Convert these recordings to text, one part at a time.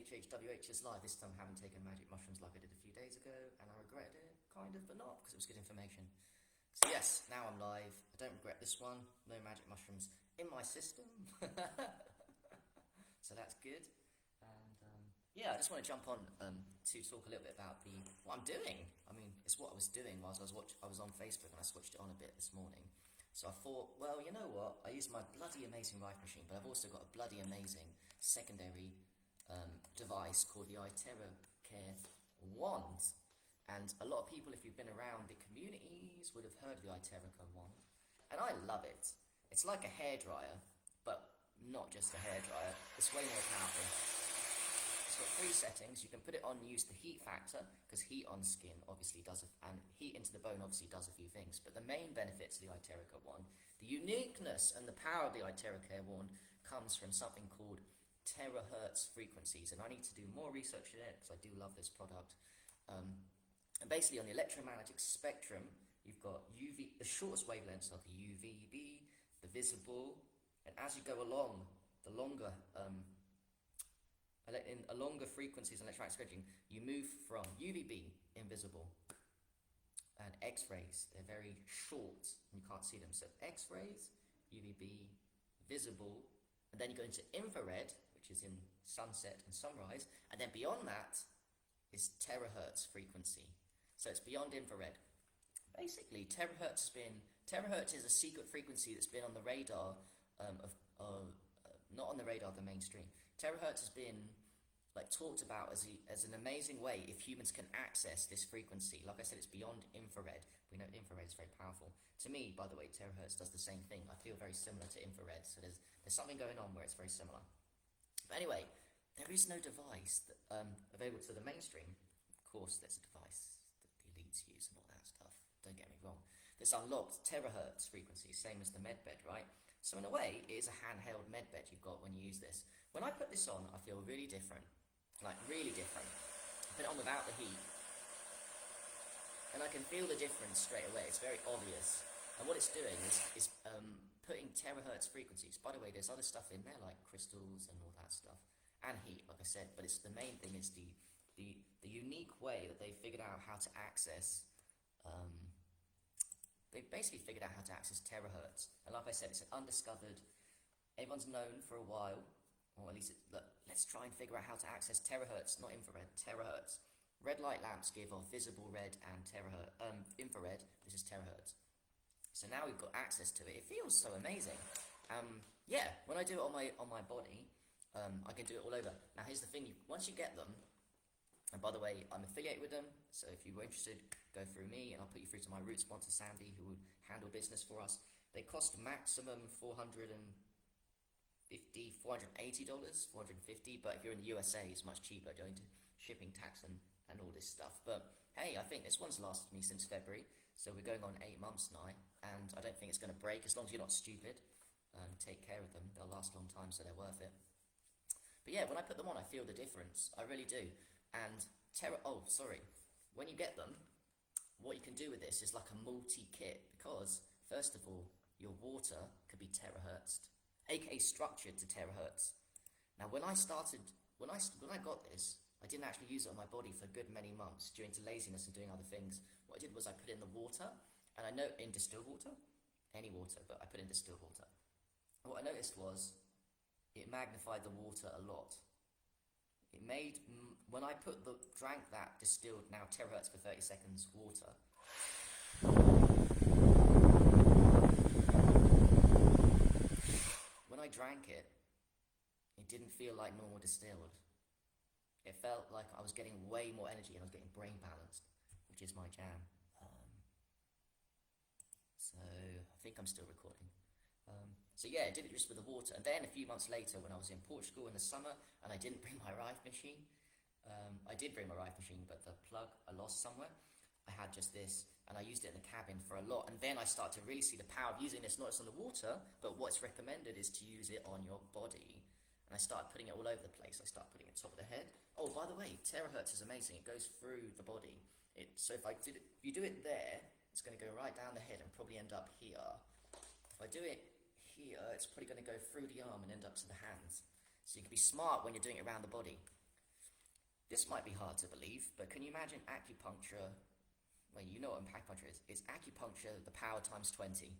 HHWH is live. This time I haven't taken magic mushrooms like I did a few days ago, and I regretted it, kind of, but not, because it was good information. So yes, now I'm live. I don't regret this one. No magic mushrooms in my system. So that's good. And yeah, I just want to jump on to talk a little bit about what I'm doing. I mean, it's what I was doing whilst I was on Facebook, and I switched it on a bit this morning. So I thought, well, you know what? I use my bloody amazing Rife machine, but I've also got a bloody amazing secondary device called the iTerra Care Wand. And a lot of people, if you've been around the communities, would have heard of the iTerra Care Wand. And I love it. It's like a hairdryer, but not just a hairdryer. It's way more powerful. It's got 3 settings. You can put it on, use the heat factor, because heat on skin obviously does, and heat into the bone obviously does a few things. But the main benefits of the iTerra Care Wand, the uniqueness and the power of the iTerra Care Wand comes from something called terahertz frequencies. And I need to do more research in it, because I do love this product. And basically on the electromagnetic spectrum, you've got UV, the shortest wavelengths are the UVB, the visible, and as you go along, the longer frequencies in electromagnetic spectrum, you move from UVB, invisible, and X-rays, they're very short, and you can't see them. So X-rays, UVB, visible, and then you go into infrared, which is in sunset and sunrise, and then beyond that is terahertz frequency. So it's beyond infrared. Basically, terahertz is a secret frequency that's been on the radar not on the radar of the mainstream. Terahertz has been talked about as an amazing way if humans can access this frequency. Like I said, it's beyond infrared. We know infrared is very powerful. To me, by the way, terahertz does the same thing. I feel very similar to infrared, so there's something going on where it's very similar. But anyway, there is no device that, available to the mainstream. Of course, there's a device that the elites use and all that stuff. Don't get me wrong. That's unlocked terahertz frequency, same as the medbed, right? So in a way, it is a handheld medbed you've got when you use this. When I put this on, I feel really different. Really different. I put it on without the heat, and I can feel the difference straight away. It's very obvious. And what it's doing is putting terahertz frequencies. By the way, there's other stuff in there, like crystals and all that stuff, and heat, like I said. But it's the main thing is the unique way that they figured out how to access. They basically figured out how to access terahertz. And like I said, it's an undiscovered. Everyone's known for a while, or at least let's try and figure out how to access terahertz, not infrared. Terahertz. Red light lamps give off visible red and infrared. This is terahertz. So now we've got access to it. It feels so amazing. Yeah, when I do it on my body, I can do it all over. Now here's the thing: once you get them, and by the way, I'm affiliated with them. So if you were interested, go through me, and I'll put you through to my root sponsor Sandy, who will handle business for us. They cost maximum $480, $450. But if you're in the USA, it's much cheaper, going to shipping, tax, and all this stuff. But hey, I think this one's lasted me since February, so we're going on 8 months now, and I don't think it's going to break as long as you're not stupid. Take care of them; they'll last a long time, so they're worth it. But yeah, when I put them on, I feel the difference. I really do. And when you get them, what you can do with this is like a multi-kit, because first of all, your water could be terahertz, aka structured to terahertz. Now, when I got this, I didn't actually use it on my body for a good many months due to laziness and doing other things. What I did was I put it in the water, and I know in distilled water, any water, but I put in distilled water. And what I noticed was it magnified the water a lot. It made, when I drank that distilled, now terahertz for 30 seconds, water, when I drank it, it didn't feel like normal distilled. It felt like I was getting way more energy, and I was getting brain balanced, which is my jam. So I think I'm still recording. So yeah, I did it just with the water. And then a few months later, when I was in Portugal in the summer, and I didn't bring my Rife machine, I did bring my Rife machine, but the plug I lost somewhere. I had just this, and I used it in the cabin for a lot. And then I started to really see the power of using this, not just on the water, but what's recommended is to use it on your body. And I started putting it all over the place. I started putting it on top of the head. Oh, by the way, terahertz is amazing. It goes through the body. So if you do it there, it's going to go right down the head and probably end up here. If I do it here, it's probably going to go through the arm and end up to the hands. So you can be smart when you're doing it around the body. This might be hard to believe, but can you imagine acupuncture? Well, you know what acupuncture is. It's acupuncture, the power times 20.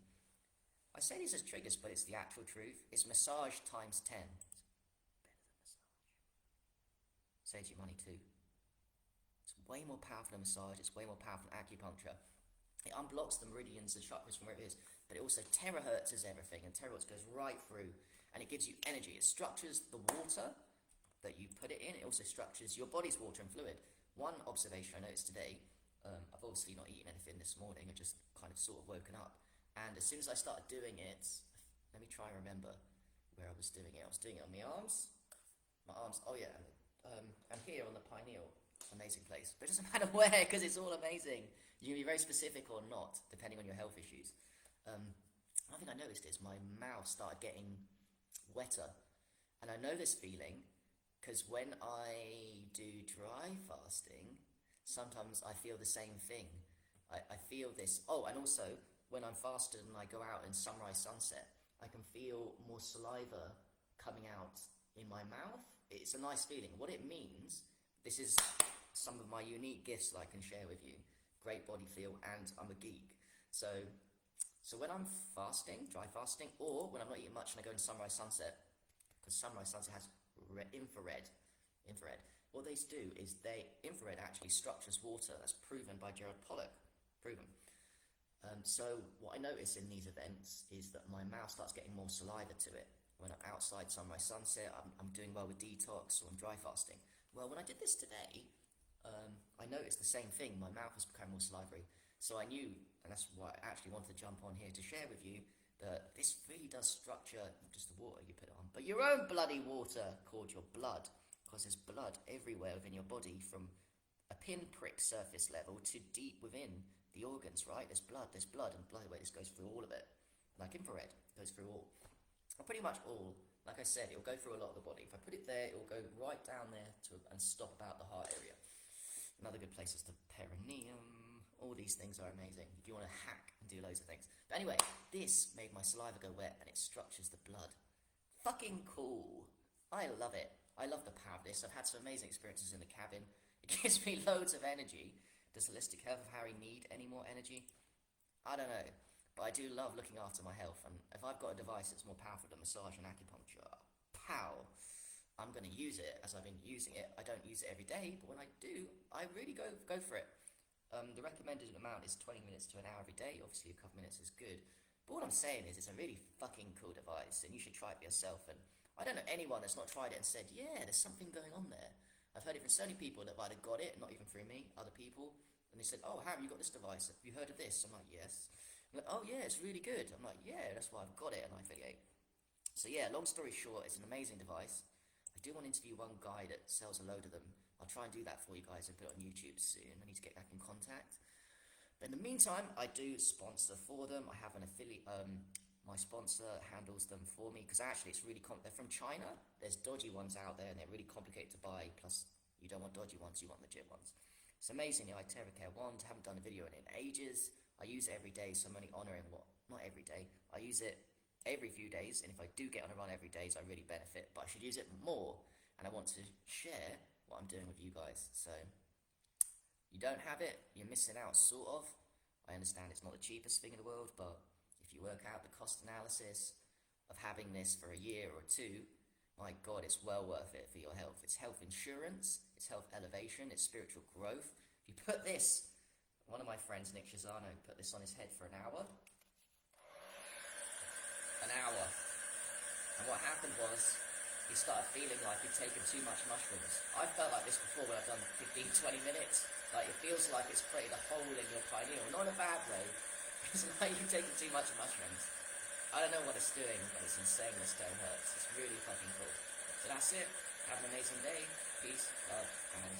I say these as triggers, but it's the actual truth. It's massage times 10. It's better than massage. Saves you money too. It's way more powerful than massage. It's way more powerful than acupuncture. It unblocks the meridians and chakras from where it is, but it also terahertzes everything, and terahertz goes right through, and it gives you energy. It structures the water that you put it in. It also structures your body's water and fluid. One observation I noticed today, I've obviously not eaten anything this morning. I just kind of sort of woken up. And as soon as I started doing it, let me try and remember where I was doing it. I was doing it on my arms. Oh yeah, and here on the pineal. Amazing place. But it doesn't matter where, because it's all amazing. You can be very specific or not, depending on your health issues. One thing I noticed is my mouth started getting wetter. And I know this feeling, because when I do dry fasting, sometimes I feel the same thing. I feel this. Oh, and also, when I'm fasted and I go out in sunrise, sunset, I can feel more saliva coming out in my mouth. It's a nice feeling. What it means, this is some of my unique gifts that I can share with you. Great body feel, and I'm a geek. So when I'm fasting, dry fasting, or when I'm not eating much and I go in sunrise, sunset, because sunrise, sunset has infrared. What they do is infrared actually structures water. That's proven by Gerald Pollack. Proven. So what I notice in these events is that my mouth starts getting more saliva to it. When I'm outside sunrise, sunset, I'm doing well with detox or I'm dry fasting. Well, when I did this today, I noticed the same thing. My mouth was becoming more salivary. So I knew, and that's why I actually wanted to jump on here to share with you, that this really does structure not just the water you put on, but your own bloody water called your blood, because there's blood everywhere within your body, from a pinprick surface level to deep within the organs, right? There's blood, and blood, this goes through all of it. Like infrared, goes through all. Well, pretty much all. Like I said, it'll go through a lot of the body. If I put it there, it'll go right down there and stop about the heart area. Another good place is the perineum. All these things are amazing if you want to hack and do loads of things. But anyway, this made my saliva go wet and it structures the blood. Fucking cool. I love it. I love the power of this. I've had some amazing experiences in the cabin. It gives me loads of energy. Does Holistic Health of Harry need any more energy? I don't know. But I do love looking after my health. And if I've got a device that's more powerful than massage and acupuncture, pow, I'm going to use it as I've been using it. I don't use it every day, but when I do, I really go for it. The recommended amount is 20 minutes to an hour every day. Obviously, a couple minutes is good. But what I'm saying is it's a really fucking cool device, and you should try it for yourself. And I don't know anyone that's not tried it and said, yeah, there's something going on there. I've heard it from so many people that have either got it, not even through me, other people, and they said, oh, Harry, you got this device. Have you heard of this? I'm like, yes. I'm like, oh, yeah, it's really good. I'm like, yeah, that's why I've got it. And I think, so yeah, long story short, it's an amazing device. I do want to interview one guy that sells a load of them. I'll try and do that for you guys and put it on YouTube soon. I need to get back in contact. But in the meantime, I do sponsor for them. I have an affiliate. My sponsor handles them for me because actually it's really they're from China. There's dodgy ones out there and they're really complicated to buy. Plus, you don't want dodgy ones, you want legit ones. It's amazing. The iTerracare wand. I haven't done a video on it in ages. I use it every day, so I'm only honouring not every day. I use it every few days, and if I do get on a run every day, I really benefit. But I should use it more, and I want to share what I'm doing with you guys. So you don't have it, you're missing out, sort of. I understand it's not the cheapest thing in the world, but if you work out the cost analysis of having this for a year or two, my God, it's well worth it for your health. It's health insurance, it's health elevation, it's spiritual growth. If you put this, one of my friends, Nick Shazano, put this on his head for an hour. And what happened was, he started feeling like he'd taken too much mushrooms. I've felt like this before when I've done 15, 20 minutes. Like, it feels like it's created a hole in your pineal. Not in a bad way. It's like you've taken too much mushrooms. I don't know what it's doing, but it's insane. This terahertz. It's really fucking cool. So that's it. Have an amazing day. Peace, love, and